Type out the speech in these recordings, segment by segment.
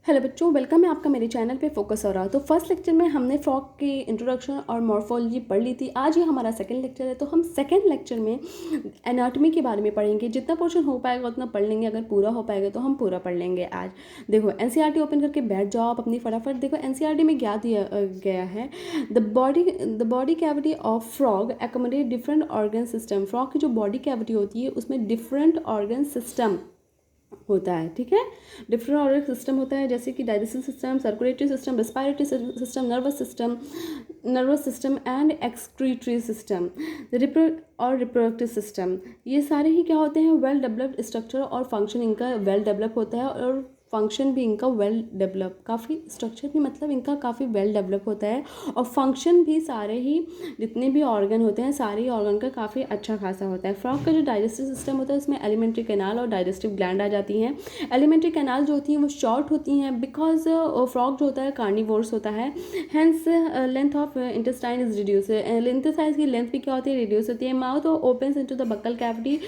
Hello बच्चों, welcome है आपका मेरे चैनल पे फोकस हो रहा। तो फर्स्ट लेक्चर में हमने फ्रॉग की इंट्रोडक्शन और मॉर्फोलॉजी पढ़ ली थी। आज ये हमारा सेकंड लेक्चर है, तो हम सेकंड लेक्चर में एनाटॉमी के बारे में पढ़ेंगे। जितना पोर्शन हो पाएगा उतना पढ़ लेंगे, अगर पूरा हो पाएगा तो हम पूरा पढ़ लेंगे आज। देखो एनसीईआरटी ओपन करके बैठ जाओ आप अपनी फटाफट। देखो एनसीईआरटी में क्या दिया गया है, the body cavity of frog accommodate different organ system. Frog की जो बॉडी कैविटी होती है उसमें डिफरेंट ऑर्गन सिस्टम होता है। ठीक है, डिफरेंट ऑर्गन सिस्टम होता है, जैसे कि digestive system, circulatory system, respiratory system, nervous system and excretory system और रिप्रोडक्टिव सिस्टम। ये सारे ही क्या होते हैं, वेल डेवलप्ड स्ट्रक्चर और फंक्शन इनका वेल डेवलप होता है और फंक्शन भी इनका वेल डेवलप, काफ़ी स्ट्रक्चर भी मतलब इनका काफ़ी वेल डेवलप होता है और फंक्शन भी सारे ही जितने भी ऑर्गन होते हैं सारे ही ऑर्गन का काफ़ी अच्छा खासा होता है। फ्रॉग का जो डाइजेस्टिव सिस्टम होता है उसमें एलिमेंट्री कैनाल और डाइजेस्टिव ग्लैंड आ जाती हैं। एलिमेंट्री कैनाल जो होती हैं वो शॉर्ट होती हैं बिकॉज फ्रॉग जो होता है कार्निवोर्स होता है, hence length of intestine is reduce. Intestine की लेंथ भी क्या होती है, रिड्यूस होती है। Mouth opens into the buccal cavity,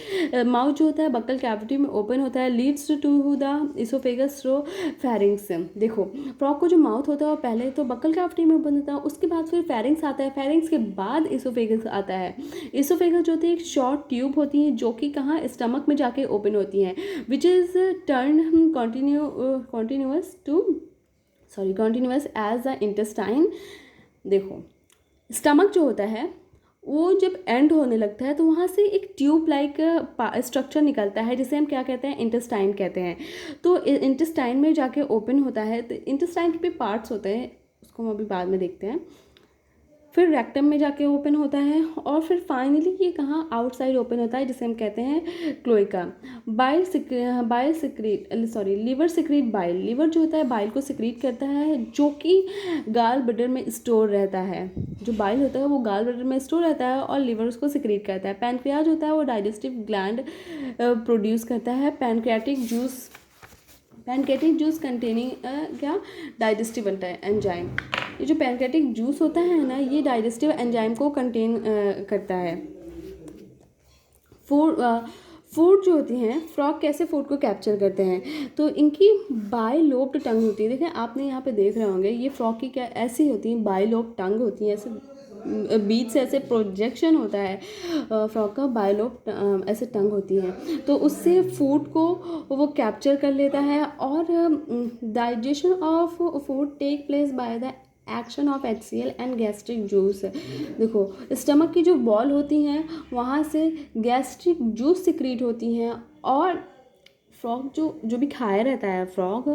mouth जो होता है बक्कल कैविटी में ओपन होता है, leads to the oesophagus through pharynx. देखो फ्रॉग को जो माउथ होता है वो पहले तो बक्कल कैविटी में ओपन होता है, उसके बाद फिर फेरिंग्स आता है, फेरिंग्स के बाद इसोफेगस आता है। इसोफेगस जो होती है एक शॉर्ट ट्यूब होती है जो कि कहाँ, स्टमक में जाके ओपन होती हैं, which is turn continuous as the intestine. देखो स्टमक जो होता है वो जब एंड होने लगता है तो वहाँ से एक ट्यूब लाइक स्ट्रक्चर निकलता है जिसे हम क्या कहते हैं, इंटेस्टाइन कहते हैं। तो इंटेस्टाइन में जाके ओपन होता है, तो इंटेस्टाइन के भी पार्ट्स होते हैं, उसको हम अभी बाद में देखते हैं। फिर रेक्टम में जाके ओपन होता है और फिर फाइनली ये कहाँ, आउटसाइड ओपन होता है जिसे हम कहते हैं cloaca. Liver secrete bile. Liver जो होता है बाइल को सिक्रीट करता है जो कि गाल ब्लैडर में स्टोर रहता है। जो बाइल होता है वो गाल ब्लैडर में स्टोर रहता है और लीवर उसको सिक्रीट करता है। पैनक्रियाज होता है वो डाइजेस्टिव ग्लैंड प्रोड्यूस करता है पैनक्रियाटिक जूस कंटेनिंग क्या, डाइजेस्टिव एंजाइम। ये जो पैनक्रियाटिक जूस होता है ना, ये डाइजेस्टिव एंजाइम को कंटेन करता है। फूड जो होती हैं, फ्रॉग कैसे फूड को कैप्चर करते हैं, तो इनकी बाइलोब्ड टंग होती है। देखें आपने यहाँ पे देख रहे होंगे, ये फ्रॉग की क्या ऐसी होती है, बाइलोब्ड टंग होती है, ऐसे बीच से ऐसे प्रोजेक्शन होता है फ्रॉग का, बाइलोब ऐसे टंग होती है, तो उससे फूड को वो कैप्चर कर लेता है। और digestion of food take place by the action of HCl and gastric juice. देखो स्टमक की जो बॉल होती हैं वहाँ से गैस्ट्रिक जूस सिक्रीट होती हैं और फ्रॉग जो भी खाया रहता है फ्रॉग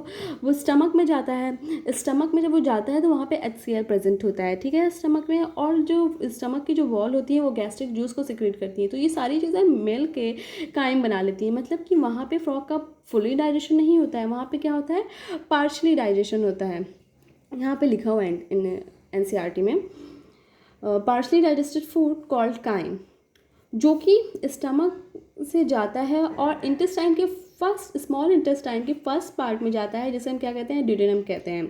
वो स्टमक में जाता है। स्टमक में जब वो जाता है तो वहाँ पे HCl प्रेजेंट होता है, ठीक है, स्टमक में, और जो स्टमक की जो वॉल होती है वो गैस्ट्रिक जूस को सिक्रेट करती है। तो ये सारी चीज़ें मिल के कायम बना लेती हैं, मतलब कि वहाँ पे फ्रॉग का फुली डाइजेशन नहीं होता है, वहाँ पे क्या होता है, पार्शली डाइजेशन होता है। यहाँ पे लिखा हुआ है इन NCERT में, partially digested food called crime, जो कि स्टमक से जाता है और इंटेस्टाइन के स्मॉल इंटेस्टाइन के फर्स्ट पार्ट में जाता है जिसे हम क्या कहते हैं, ड्यूडेनम कहते हैं।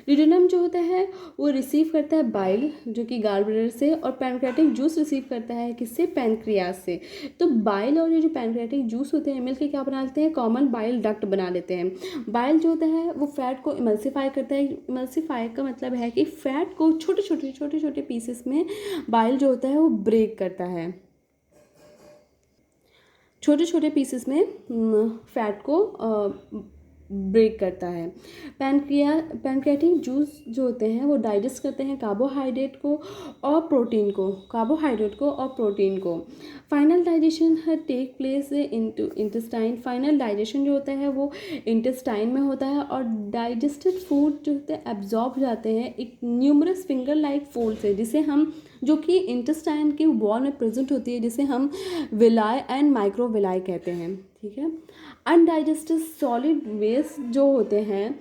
ड्यूडेनम जो होता है वो रिसीव करता है बाइल जो कि गाल ब्लैडर से, और पैनक्रियाटिक जूस रिसीव करता है किससे, पैनक्रियाज से। तो बाइल और ये जो पैनक्रियाटिक जूस होते हैं मिलकर क्या बना लेते हैं, कॉमन बाइल डक्ट बना लेते हैं। बाइल जो होता है वो फैट को इमल्सीफाई करता है। इमल्सीफाई का मतलब है कि फैट को छोटे छोटे पीसेस में बाइल जो होता है वो ब्रेक करता है, छोटे छोटे पीसेस में फैट को ब्रेक करता है। पैनक्रियाटिक जूस जो होते हैं वो डाइजेस्ट करते हैं कार्बोहाइड्रेट को और प्रोटीन को। Final digestion take place into intestine. Final digestion जो होता है वो इंटेस्टाइन में होता है और डाइजेस्टेड फूड जो होते हैं एब्जॉर्ब हो जाते हैं एक न्यूमरस फिंगर लाइक फोल्ड से, जिसे हम, जो कि इंटेस्टाइन की वॉल में प्रेजेंट होती है, जिसे हम विलाई एंड माइक्रोविलाई कहते हैं, ठीक है। अनडाइजेस्टेड सॉलिड वेस्ट जो होते हैं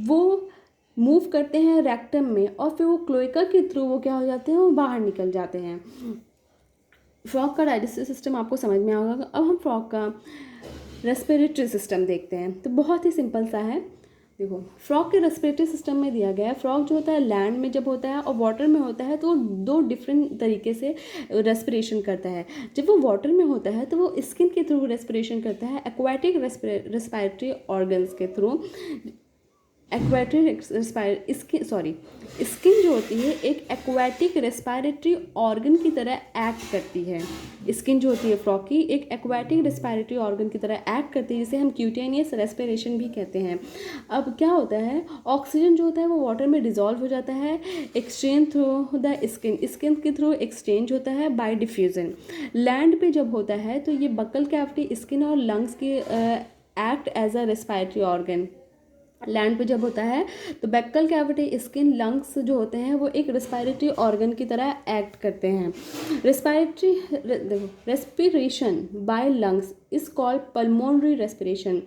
वो मूव करते हैं रेक्टम में और फिर वो क्लोएका के थ्रू वो क्या हो जाते हैं, वो बाहर निकल जाते हैं। फ्रॉग का डाइजेस्टिव सिस्टम आपको समझ में आएगा। अब हम फ्रॉग का रेस्पिरेटरी सिस्टम देखते हैं, तो बहुत ही सिंपल सा है। देखो फ्रॉग के रेस्पिरेटरी सिस्टम में दिया गया है, फ्रॉग जो होता है लैंड में जब होता है और वाटर में होता है तो दो डिफरेंट तरीके से रेस्पिरेशन करता है। जब वो वाटर में होता है तो वो स्किन के थ्रू रेस्पिरेशन करता है, एक्वाटिक रेस्पिरेटरी ऑर्गन्स के थ्रू, एक्वेटिक स्किन जो होती है एक एक्वेटिक रेस्पिरेटरी ऑर्गन की तरह एक्ट करती है। स्किन जो होती है फ्रॉग की एक एक्वेटिक रेस्पिरेटरी ऑर्गन की तरह एक्ट करती है, जिसे हम क्यूटेनियस रेस्पिरेशन भी कहते हैं। अब क्या होता है, ऑक्सीजन जो होता है वो वाटर में डिजॉल्व हो जाता है एक्सचेंज थ्रू द स्किन के थ्रू एक्सचेंज होता है बाय डिफ्यूजन। लैंड पे जब होता है तो ये बकल कैविटी, स्किन और लंग्स के act as a respiratory organ. Land पे जब होता है तो बेक्कल कैविटी, स्किन, लंग्स जो होते हैं वो एक रेस्पिरेटरी ऑर्गन की तरह एक्ट करते हैं। Respiration by lungs is called pulmonary respiration.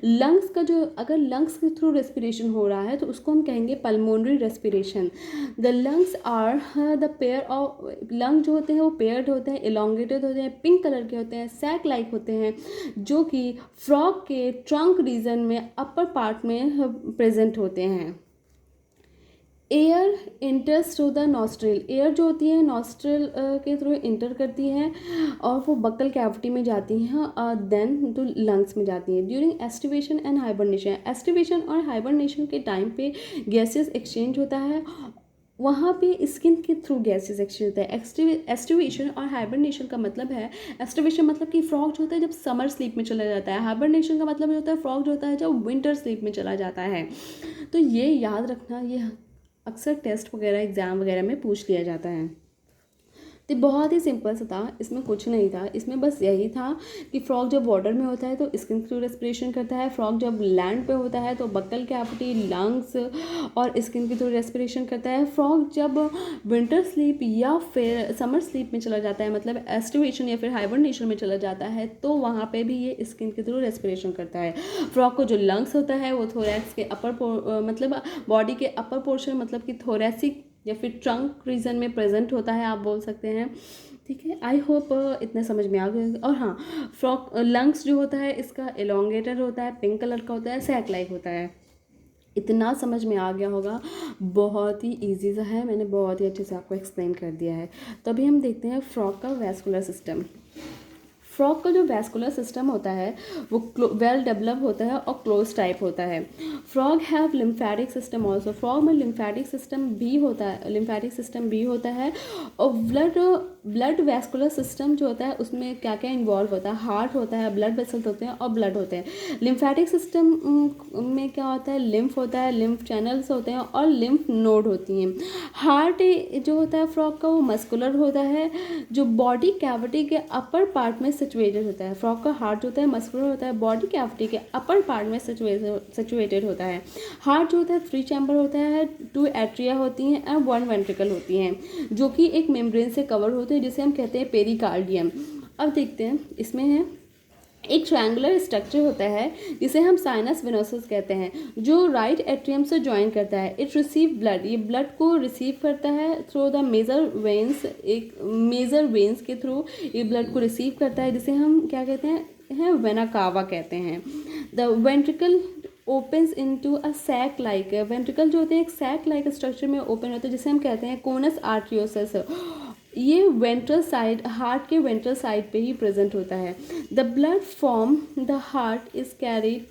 Lungs का जो, अगर लंग्स के थ्रू रेस्पिरेशन हो रहा है तो उसको हम कहेंगे pulmonary respiration. The lungs are the pair of, lung जो होते हैं वो पेयर्ड होते हैं, इलोंगेटेड होते हैं, पिंक कलर के होते हैं, सैक लाइक होते हैं, जो कि फ्रॉग के ट्रंक रीजन में अपर पार्ट में प्रेजेंट होते हैं। Air इंटर्स through the nostril, air जो होती है नॉस्ट्रिल के थ्रू इंटर करती हैं और वो बक्कल कैविटी में जाती हैं, देन टू लंग्स में जाती हैं। During aestivation and hibernation, aestivation और हाइबरनेशन के टाइम पे गैसेस एक्सचेंज होता है, वहाँ पे स्किन के थ्रू गैसेस एक्सचेंज होता है। एस्टिवेशन और हाइबरनेशन का मतलब है, एस्टिवेशन मतलब कि फ्रॉग जो होता है जब समर स्लीप में चला जाता है, हाइबरनेशन का मतलब ये होता है फ्रॉग जो होता है जब विंटर स्लीप में चला जाता है। तो ये याद रखना, ये अक्सर टेस्ट वगैरह एग्ज़ाम वगैरह में पूछ लिया जाता है। तो बहुत ही सिंपल सा था, इसमें कुछ नहीं था, इसमें बस यही था कि फ्रॉग जब वाटर में होता है तो स्किन थ्रू रेस्पिरेशन करता है, फ्रॉग जब लैंड पे होता है तो बक्कल कैविटी, लंग्स और स्किन के थ्रू रेस्पिरेशन करता है, फ्रॉग जब विंटर स्लीप या फिर समर स्लीप में चला जाता है, मतलब एस्टिवेशन या फिर हाइबरनेशन में चला जाता है, तो वहाँ पे भी ये स्किन के थ्रू रेस्पिरेशन करता है। फ्रॉग को जो लंग्स होता है वो थोरैक्स के अपर मतलब बॉडी के अपर पोर्शन, मतलब कि थोरैसिक या फिर ट्रंक रीजन में प्रेजेंट होता है, आप बोल सकते हैं। ठीक है, आई होप इतना समझ में आ गया। और हाँ, फ्रॉग लंग्स जो होता है इसका एलोंगेटेड होता है, पिंक कलर का होता है, सैक लाइक होता है। इतना समझ में आ गया होगा, बहुत ही इजी सा है, मैंने बहुत ही अच्छे से आपको एक्सप्लेन कर दिया है। तो अभी हम देखते हैं फ्रॉग का वैस्कुलर सिस्टम। फ्रॉग का जो वैस्कुलर सिस्टम होता है वो वेल डेवलप होता है और क्लोज टाइप होता है। Frog have lymphatic system also, frog में लिम्फेटिक सिस्टम भी होता है। और ब्लड वैस्कुलर सिस्टम जो होता है उसमें क्या क्या इन्वॉल्व होता है, हार्ट होता है, ब्लड वेसल्स होते हैं और ब्लड होते हैं। लिम्फेटिक सिस्टम में क्या होता है, लिम्फ होता है, लिम्फ चैनल्स होते हैं और लिम्फ नोड होती हैं। हार्ट जो होता है फ्रॉग का वो मस्कुलर होता है, जो बॉडी कैविटी के अपर पार्ट में सिचुएटेड होता है। फ्रॉग का हार्ट जो होता है मस्कुलर होता है, बॉडी कैविटी के अपर पार्ट में सिचुएटेड होता है। हार्ट जो होता है 3 चैम्बर होता है, 2 एट्रिया होती हैं और 1 वेंट्रिकल होती हैं, जो कि एक मेम्ब्रेन से कवर होते हैं, जिसे हम कहते हैं पेरिकार्डियम। अब देखते हैं, इसमें है एक ट्रायंगुलर स्ट्रक्चर होता है जिसे हम साइनस वेनोसस कहते हैं, जो राइट एट्रियम से ज्वाइन करता है। इट रिसीव ब्लड, ये ब्लड को रिसीव करता है थ्रू द मेजर वेन्स, एक मेजर वेन्स के थ्रू ये ब्लड को रिसीव करता है, जिसे हम क्या कहते हैं वेना कावा कहते हैं। The ventricle opens into a sac like, ventricle जो होते हैं एक सैक लाइक स्ट्रक्चर में ओपन होते हैं, जिसे हम कहते हैं कोनस आर्टियोसस। ये वेंट्रल साइड, हार्ट के वेंट्रल साइड पे ही प्रेजेंट होता है। The blood from the heart is carried,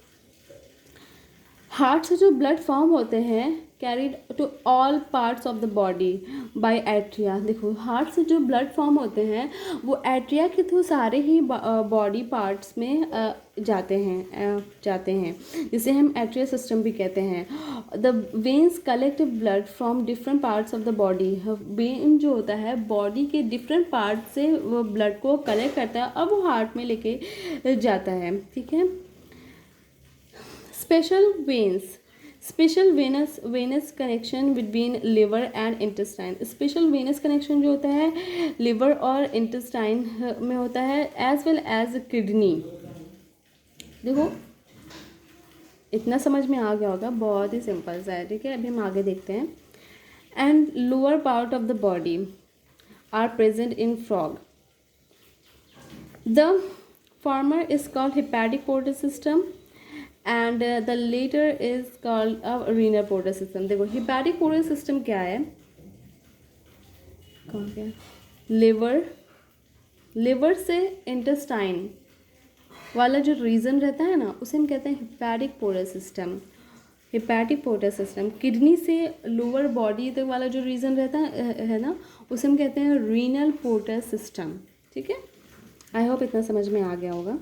heart से जो ब्लड फॉर्म होते हैं carried to all parts of the body by atria. देखो, हार्ट से जो ब्लड फॉर्म होते हैं वो एट्रिया के थ्रू सारे ही बॉडी पार्ट्स में जाते हैं, जिसे हम एट्रिया सिस्टम भी कहते हैं। The veins collect blood from different parts of the body, when जो होता है बॉडी के डिफरेंट पार्ट से वो ब्लड को कलेक्ट करता है और वो हार्ट में लेके जाता है। ठीक है, special venous connection between liver and intestine, special venous connection जो होता है लिवर और इंटेस्टाइन में होता है, एज वेल एज किडनी। देखो, इतना समझ में आ गया होगा, बहुत ही सिंपल सा है। ठीक है, अभी हम आगे देखते हैं। And lower part of the body are present in frog, the former is called hepatic portal system and the latter is called a renal portal system. देखो, हेपेटिक पोर्टल सिस्टम क्या है, कौन क्या, लिवर से इंटेस्टाइन वाला जो reason रहता है ना, उसे हम कहते हैं hepatic portal system. Hepatic portal system, kidney से लोअर बॉडी तक वाला जो रीजन रहता है ना, उसे हम कहते हैं रीनल पोर्टल सिस्टम। ठीक है, आई होप इतना समझ में आ गया होगा।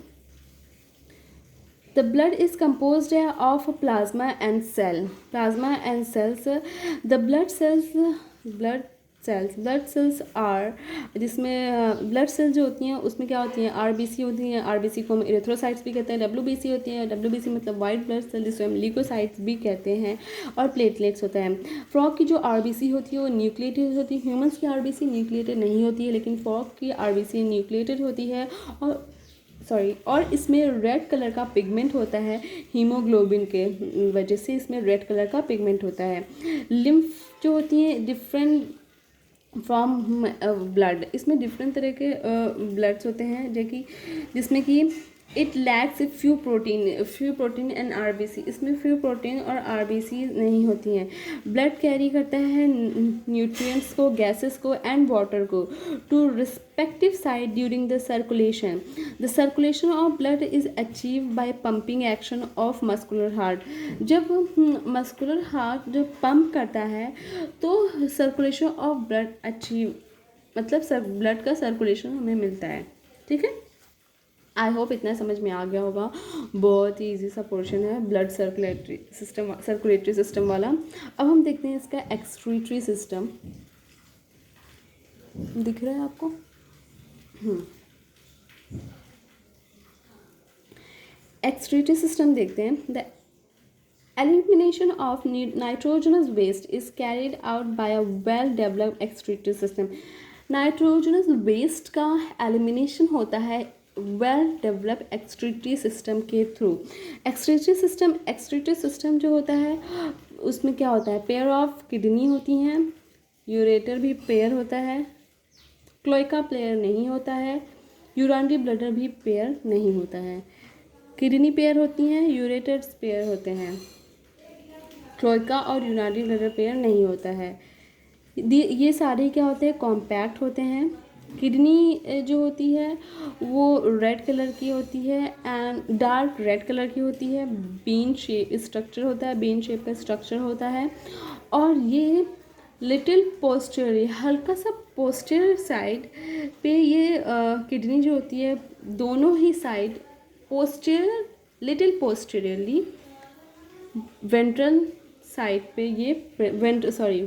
The blood is composed of plasma and cell, plasma and cells. The blood cells are, जिसमें ब्लड सेल्स जो होती हैं उसमें क्या होती हैं, आरबीसी होती हैं। आरबीसी को हम इरेथ्रोसाइट्स भी कहते हैं। डब्ल्यूबीसी होती हैं, डब्ल्यूबीसी मतलब वाइट ब्लड सेल, जिसे हम ल्यूकोसाइट्स भी कहते हैं। और प्लेटलेट्स होता है। फ्रॉग की जो आरबीसी होती है वो न्यूक्लिएटेड होती है। ह्यूमंस की आरबीसी न्यूक्लिएटेड नहीं होती है, लेकिन फ्रॉग की आरबीसी न्यूक्लिएटेड होती है। और इसमें रेड कलर का पिगमेंट होता है, हीमोग्लोबिन के वजह से इसमें रेड कलर का पिगमेंट होता है। लिम्फ जो होती है डिफरेंट फ्रॉम ब्लड, इसमें डिफरेंट तरह के ब्लड्स होते हैं, जो कि जिसमें कि it lacks few protein and RBC, इसमें फ्यू प्रोटीन और आरबीसी नहीं होती हैं। ब्लड कैरी करता है न्यूट्रिएंट्स को, गैसेस को एंड वाटर को to respective side during the circulation. The circulation of blood is achieve by pumping action of muscular heart. जब मस्कुलर हार्ट जब पंप करता है तो सर्कुलेशन ऑफ ब्लड अचीव, मतलब ब्लड का सर्कुलेशन हमें मिलता है। ठीक है, आई होप इतना समझ में आ गया होगा। बहुत ही ईजी सा पोर्शन है ब्लड सर्कुलेटरी सिस्टम वाला। अब हम देखते हैं इसका एक्सक्रीटरी सिस्टम। दिख रहा है आपको? एक्सक्रीटरी सिस्टम देखते हैं। The elimination of nitrogenous waste is carried out by a well developed excretory system। Nitrogenous waste का एलिमिनेशन होता है वेल डेवलप एक्सक्रीटरी सिस्टम के थ्रू। एक्सक्रीटरी सिस्टम जो होता है उसमें क्या होता है, पेयर ऑफ किडनी होती हैं, यूरेटर भी पेयर होता है, क्लोएका पेयर नहीं होता है, यूरिनरी ब्लडर भी पेयर नहीं होता है। किडनी पेयर होती हैं, यूरेटर्स पेयर होते हैं, क्लोएका और यूरिनरी ब्लडर पेयर नहीं होता है। ये सारे क्या होते हैं, कॉम्पैक्ट होते हैं। किडनी जो होती है वो रेड कलर की होती है एंड डार्क रेड कलर की होती है। बीन शेप स्ट्रक्चर होता है, बीन शेप का स्ट्रक्चर होता है। और ये लिटिल पोस्टीरियर, हल्का सा पोस्टीरियर साइड पे ये किडनी जो होती है दोनों ही side posterior, little posteriorly ventral side पे ये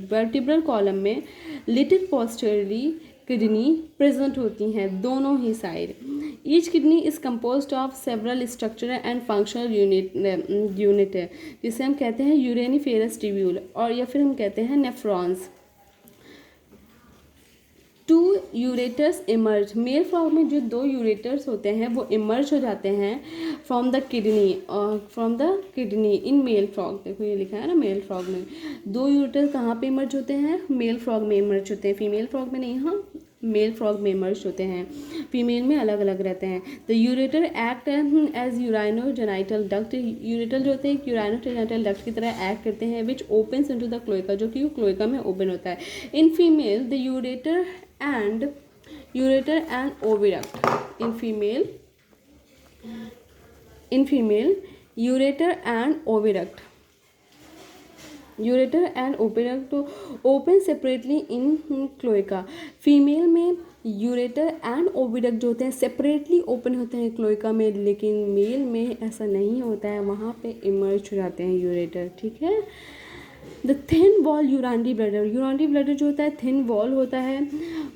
वर्टिब्रल कॉलम में लिटिल पोस्टीरियरली किडनी प्रेजेंट होती हैं दोनों ही side. Each kidney is composed of several structure and functional unit है, जिसे हम कहते हैं यूरेनिफेरस ट्यूब्यूल और या फिर हम कहते हैं nephrons. Two ureters emerge, male frog में जो दो यूरेटर्स होते हैं वो इमर्ज हो जाते हैं from the kidney in male frog. देखो ये लिखा है ना, मेल फ्रॉग में दो यूरेटर्स कहाँ पे इमर्ज होते हैं, मेल फ्रॉग में इमर्ज होते हैं, फीमेल फ्रॉग में नहीं। हाँ, मेल फ्रॉग में इमर्ज होते हैं, फीमेल में अलग अलग रहते हैं। The ureter act as urinogenital duct, ureter जो होते हैं यूराइनोजेनाइटल डक्ट की तरह एक्ट करते हैं, विच ओपन्स इनटू द क्लोएका, जो कि क्लोएका में ओपन होता है। In female the ureter and oviduct, in female ureter and oviduct open separately in cloaca। Female में यूरेटर एंड ओविडक्ट जो होते हैं सेपरेटली ओपन होते हैं क्लोएका में, लेकिन मेल में ऐसा नहीं होता है, वहाँ पे इमर्ज हो जाते हैं यूरेटर। ठीक है। The thin wall urinary bladder जो होता है थिन वॉल होता है,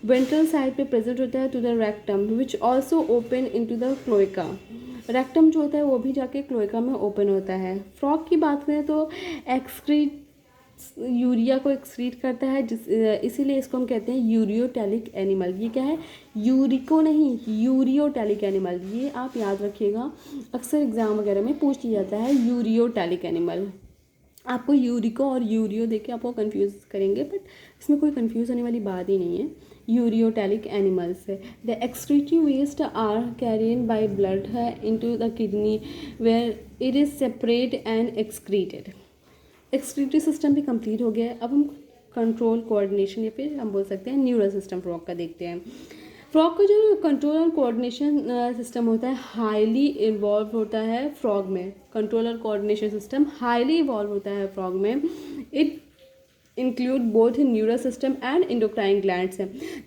वेंट्रल साइड पे प्रेजेंट होता है to the rectum which also open into the cloaca. Rectum जो होता है वो भी जाके क्लोएका में ओपन होता है। फ्रॉग की बात करें तो यूरिया को एक्सक्रीट करता है, इसीलिए इसको हम कहते हैं यूरियोटैलिक एनिमल। ये क्या है, यूरिको नहीं, यूरियोटैलिक एनिमल। ये आप याद रखिएगा, अक्सर एग्जाम वगैरह में पूछ लिया जाता है यूरियोटैलिक एनिमल। आपको यूरिको और यूरियो देख के आपको कंफ्यूज करेंगे, बट इसमें कोई कंफ्यूज होने वाली बात ही नहीं है। यूरियोटैलिक एनिमल्स है। The excretory waste are carried by blood है into the kidney where it is separate and excreted. Excretory system भी कंप्लीट हो गया है। अब हम कंट्रोल कोऑर्डिनेशन या फिर हम बोल सकते हैं न्यूरल सिस्टम फ्रॉग का देखते हैं। फ्रॉग का जो कंट्रोल और कोऑर्डिनेशन सिस्टम होता है हाईली इन्वॉल्व होता है फ्रॉग में। कंट्रोल और कोऑर्डिनेशन सिस्टम हाईली इवॉल्व होता है फ्रॉग में। It include both neural system and endocrine glands.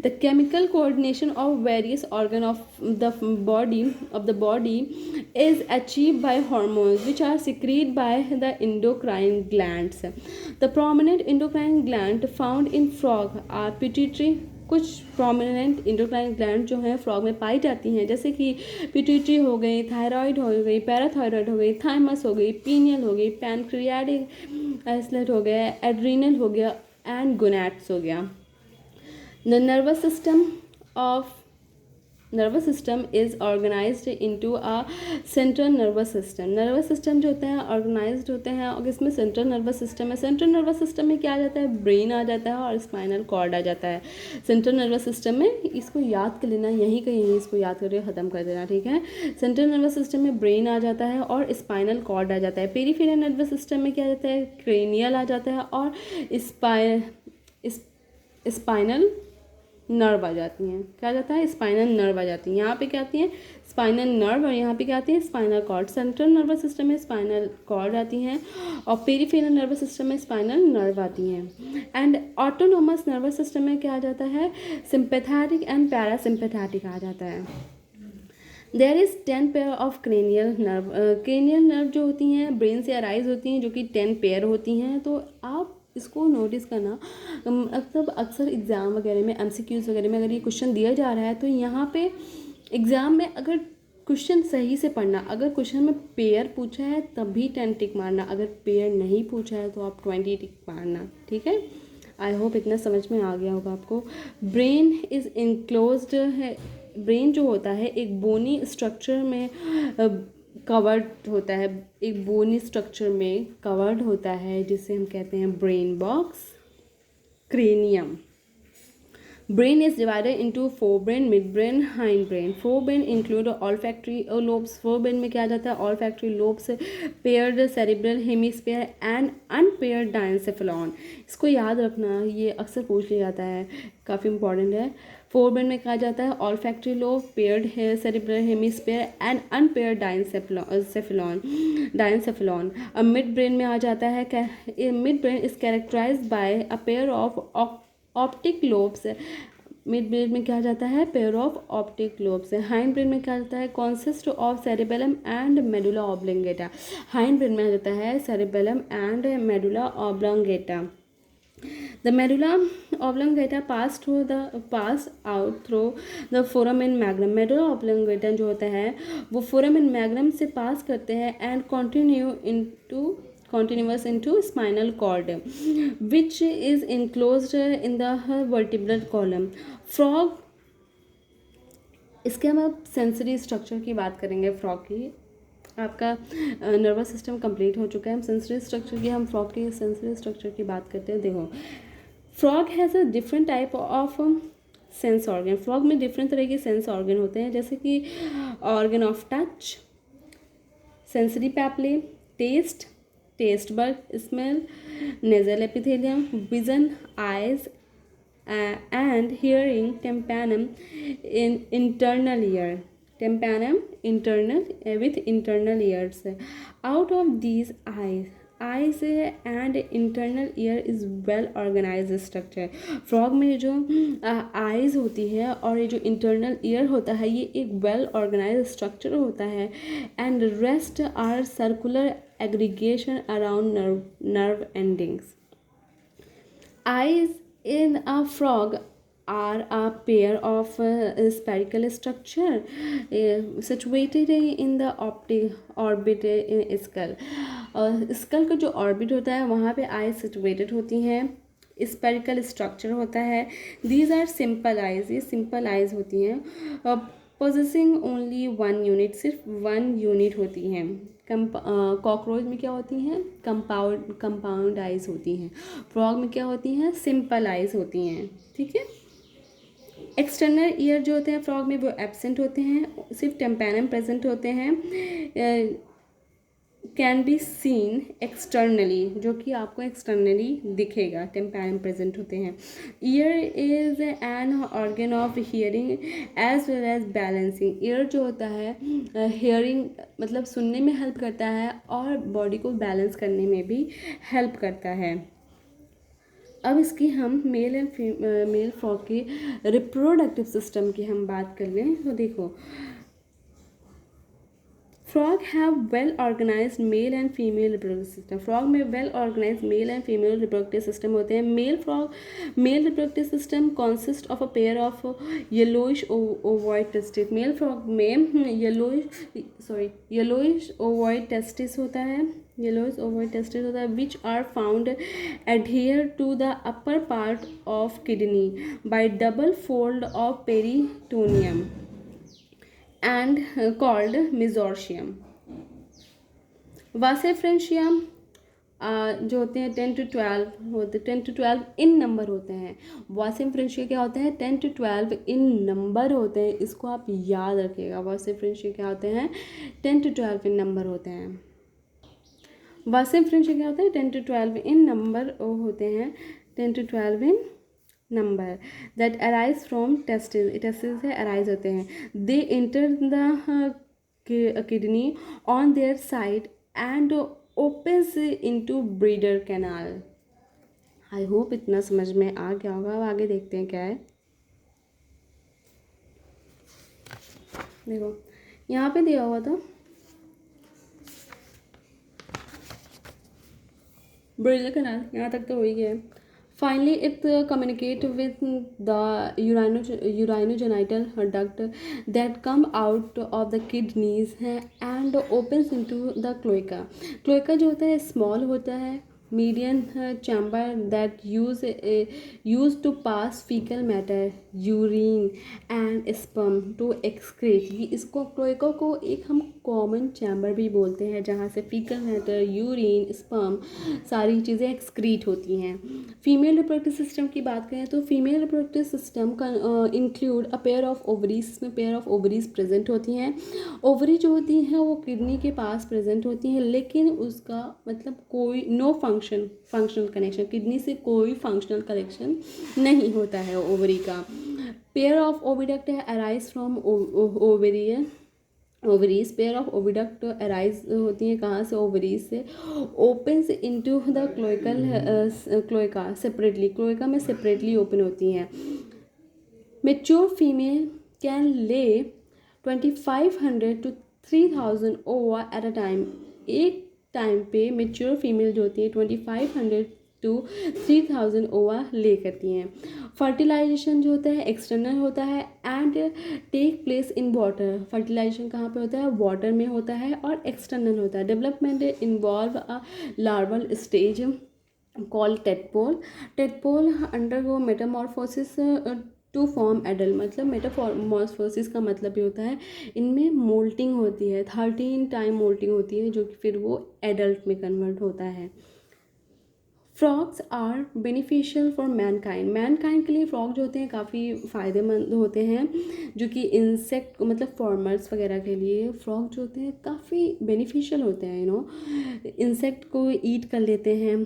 The chemical coordination of various organ of the body is achieved by hormones which are secreted by the endocrine glands. The prominent endocrine gland found in frog are pituitary। कुछ prominent endocrine gland जो हैं frog में पाई जाती हैं, जैसे कि pituitary हो गई, थायराइड हो गई, पैराथायराइड हो गई, थाइमस हो गई, पीनियल हो गई, पैनक्रियाटिक आइसलेट हो गया, एड्रीनल हो गया एंड गोनैड्स हो गया। The nervous system is organised into a central nervous system. Nervous system जो होते हैं ऑर्गेनाइज्ड होते हैं और इसमें सेंट्रल नर्वस सिस्टम है। सेंट्रल नर्वस सिस्टम में क्या आ जाता है, ब्रेन आ जाता है और स्पाइनल कॉर्ड आ जाता है। सेंट्रल नर्वस सिस्टम में, इसको याद कर लेना, यहीं कहीं इसको याद करके ख़त्म कर देना, ठीक है। सेंट्रल नर्वस सिस्टम में ब्रेन आ जाता है और स्पाइनल कॉर्ड आ जाता है। पेरीफेरल नर्वस सिस्टम में क्या आ जाता है, क्रेनियल आ जाता है और स्पाइनल नर्व आ जाती हैं। क्या जाता है, स्पाइनल नर्व आ जाती हैं। यहाँ पे क्या आती हैं, स्पाइनल नर्व, और यहाँ पे क्या आती है, spinal cord. Central nervous system में स्पाइनल कॉर्ड आती हैं और पेरिफेरल नर्वस सिस्टम में स्पाइनल नर्व आती हैं। एंड ऑटोनोमस नर्वस सिस्टम में क्या आ जाता है, सिंपैथेटिक एंड पैरासिम्पैथेटिक आ जाता है। There is 10 pair of cranial nerve. Cranial nerve जो होती हैं ब्रेन से अराइज होती हैं, जो कि 10 पेयर होती हैं। तो आप इसको नोटिस करना, अक्सर एग्ज़ाम वगैरह में, MCQs वगैरह में अगर ये क्वेश्चन दिया जा रहा है तो यहाँ पे एग्ज़ाम में अगर क्वेश्चन सही से पढ़ना, अगर क्वेश्चन में पेयर पूछा है तब भी 10 टिक मारना, अगर पेयर नहीं पूछा है तो आप 20 टिक मारना, ठीक है। आई होप इतना समझ में आ गया होगा आपको। ब्रेन इज़ इनक्लोज्ड है। ब्रेन जो होता है एक बोनी स्ट्रक्चर में कवर्ड होता है, एक बोनी स्ट्रक्चर में कवर्ड होता है, जिसे हम कहते हैं brain box, cranium. Brain is divided into forebrain, mid brain, hind brain. Forebrain include olfactory lobes. Forebrain में क्या जाता है, olfactory lobes, paired cerebral hemisphere and unpaired diencephalon. इसको याद रखना, ये अक्सर पूछ लिया जाता है, काफ़ी इंपॉर्टेंट है। फोरब्रेन में कहा जाता है olfactory lobe, paired cerebral hemisphere and unpaired diencephalon. अब मिड ब्रेन में आ जाता है, mid brain is characterised by a pair of optic lobes. Mid brain में क्या जाता है, pair of optic lobes. Hind brain में क्या जाता है, consist of cerebellum and medulla oblongata. Hind brain में आ जाता है cerebellum and medulla oblongata. The medulla oblongata pass out through the foramen magnum. medulla oblongata जो होता है वो foramen magnum से पास करते हैं and continuous into spinal cord, which is enclosed in the vertebral column. Frog, इसके हम अब सेंसरी स्ट्रक्चर की बात करेंगे। फ्रॉग की आपका नर्वस सिस्टम कंप्लीट हो चुका है, हम सेंसरी स्ट्रक्चर की, हम फ्रॉग के सेंसरी स्ट्रक्चर की बात करते हैं। देखो, frog has a different type of sense organ. Frog में डिफरेंट तरह के सेंस ऑर्गन होते हैं, जैसे कि organ of touch, sensory papillae, taste bud, smell, nasal epithelium, vision, eyes and hearing, tympanum, internal ear, tympanum internal with internal ears. Out of these, eyes and internal ear is well organized structure. Frog में जो eyes होती है और ये जो internal ear होता है ये एक वेल ऑर्गेनाइज स्ट्रक्चर होता है। And rest are circular aggregation around nerve endings. Eyes in a frog are a pair of spherical structure situated in the orbit in skull. Skull का जो ऑर्बिट होता है वहाँ पे आइज सिचुएटेड होती हैं, स्पेरिकल स्ट्रक्चर होता है। दीज आर सिंपल आइज, ये सिंपल आइज होती हैं। पोजेसिंग ओनली 1 यूनिट, सिर्फ 1 यूनिट होती हैं। कॉकरोच में क्या होती हैं, कंपाउंड आइज होती हैं। फ्रॉग में क्या होती हैं, सिंपल आइज होती हैं, ठीक है। एक्सटर्नल ईयर जो होते हैं फ्रॉग में वो एब्सेंट होते हैं, सिर्फ टेम्पैनम प्रेजेंट होते हैं। कैन बी सीन एक्सटर्नली, जो कि आपको एक्सटर्नली दिखेगा, टेम्पैरम प्रेजेंट होते हैं। Ear is an organ of hearing as well as balancing. Ear जो होता है हियरिंग मतलब सुनने में हेल्प करता है और बॉडी को बैलेंस करने में भी हेल्प करता है। अब इसकी हम मेल फ्रॉग की रिप्रोडक्टिव सिस्टम की हम बात कर लें तो देखो, frog have well organised male and female reproductive system. Frog में well organised male and female reproductive system होते हैं। Male reproductive system consist of a pair of yellowish ovoid testis. Male frog में येलोइश ओवॉइड टेस्टिस होता है, yellowish ovoid testis होता है, which are found adhere to the upper part of kidney bye double fold of peritoneum and called mesorchium. वासेफ्रेंशियम जो होते हैं 10 to 12 होते, 10 to 12 in number होते हैं। वासेफ्रेंशिया क्या होते हैं, 10 to 12 इन नंबर होते हैं, इसको आप याद रखिएगा। वासेफ्रेंशिया क्या होते हैं, 10 to 12 इन नंबर होते हैं। वासेफ्रेंशिया क्या होता है, 10 to 12 इन नंबर होते हैं, 10 to 12 in number that arise from testis, testis से अराइज होते हैं। They enter the kidney on their side and opens into Bidder canal. I hope इतना समझ में आ गया होगा। अब आगे देखते हैं क्या है। देखो यहाँ पे दिया हुआ था ब्रीडर कैनाल, यहाँ तक तो हो ही गया है। Finally, it communicate with the urinogenital duct that come out of the kidneys and opens into the cloaca. Cloaca जो होता है small होता है, median chamber that used to pass fecal matter, urine and sperm to excrete. ये इसको cloaca को एक हम कॉमन चैम्बर भी बोलते हैं, जहाँ से फीकल मैटर, यूरिन, स्पर्म सारी चीज़ें एक्सक्रीट होती हैं। फीमेल रिप्रोडक्टिव सिस्टम की बात करें तो फीमेल रिप्रोडक्टिव सिस्टम का include a pair of ovaries, इसमें पेयर ऑफ ओवरीज प्रेजेंट होती हैं। ओवरी जो होती हैं वो किडनी के पास प्रेजेंट होती हैं, लेकिन उसका मतलब कोई नो फंक्शनल कनेक्शन, किडनी से कोई फंक्शनल कनेक्शन नहीं होता है ओवरी का। पेयर ऑफ ओविडक्ट है arise from ovaries. Pair of oviduct arise होती हैं कहाँ से, ओवरीज से। Opens into the cloaca separately, cloaca में सेपरेटली ओपन होती हैं। मेच्योर फीमेल कैन ले 2500 to 3000 ओवा एट अ टाइम। एक टाइम पे मेच्योर फीमेल जो होती है 2500 to 3000 ओवा ले करती हैं। फर्टिलाइजेशन जो होता है एक्सटर्नल होता है and take place in water. Fertilisation कहाँ पे होता है, वाटर में होता है और एक्सटर्नल होता है। Development involve a larval stage called tadpole. Tadpole undergo metamorphosis to form adult. मतलब मेटामॉर्फोसिस का मतलब ये होता है इनमें मोल्टिंग होती है, 13 टाइम मोल्टिंग होती है, जो कि फिर वो एडल्ट में कन्वर्ट होता है। Frogs are beneficial for mankind. Mankind के लिए फ्रॉग जो होते हैं काफ़ी फ़ायदेमंद होते हैं, जो कि इंसेक्ट मतलब फॉर्मर्स वगैरह के लिए फ्रॉग जो होते हैं काफ़ी बेनिफिशियल होते हैं। इंसेक्ट को ईट कर लेते हैं,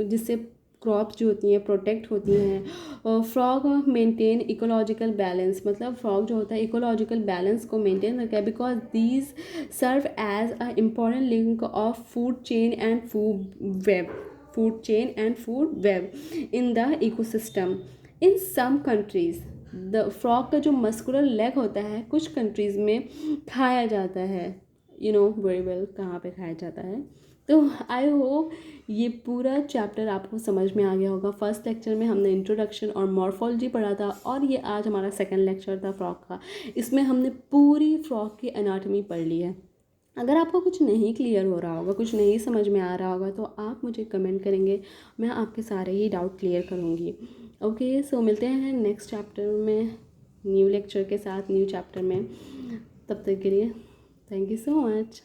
जिससे क्रॉप्स जो होती हैं प्रोटेक्ट होती हैं। Frog maintain ecological balance. मतलब फ्रॉग जो होता है इकोलॉजिकल बैलेंस को मेंटेन करता है, because these serve as a important link of food chain and food web in the ecosystem. In some countries the frog का जो मस्कुलर लेग होता है कुछ कंट्रीज़ में खाया जाता है। वेरी वेल कहाँ पे खाया जाता है। तो आई होप ये पूरा चैप्टर आपको समझ में आ गया होगा। फर्स्ट लेक्चर में हमने इंट्रोडक्शन और मॉर्फोलॉजी पढ़ा था, और ये आज हमारा सेकंड लेक्चर था फ्रॉग का। इसमें हमने पूरी फ्रॉग की एनाटॉमी पढ़ ली है। अगर आपको कुछ नहीं क्लियर हो रहा होगा, कुछ नहीं समझ में आ रहा होगा, तो आप मुझे कमेंट करेंगे, मैं आपके सारे ही डाउट क्लियर करूँगी। ओके, सो मिलते हैं नेक्स्ट चैप्टर में न्यू लेक्चर के साथ, न्यू चैप्टर में। तब तक के लिए थैंक यू सो मच।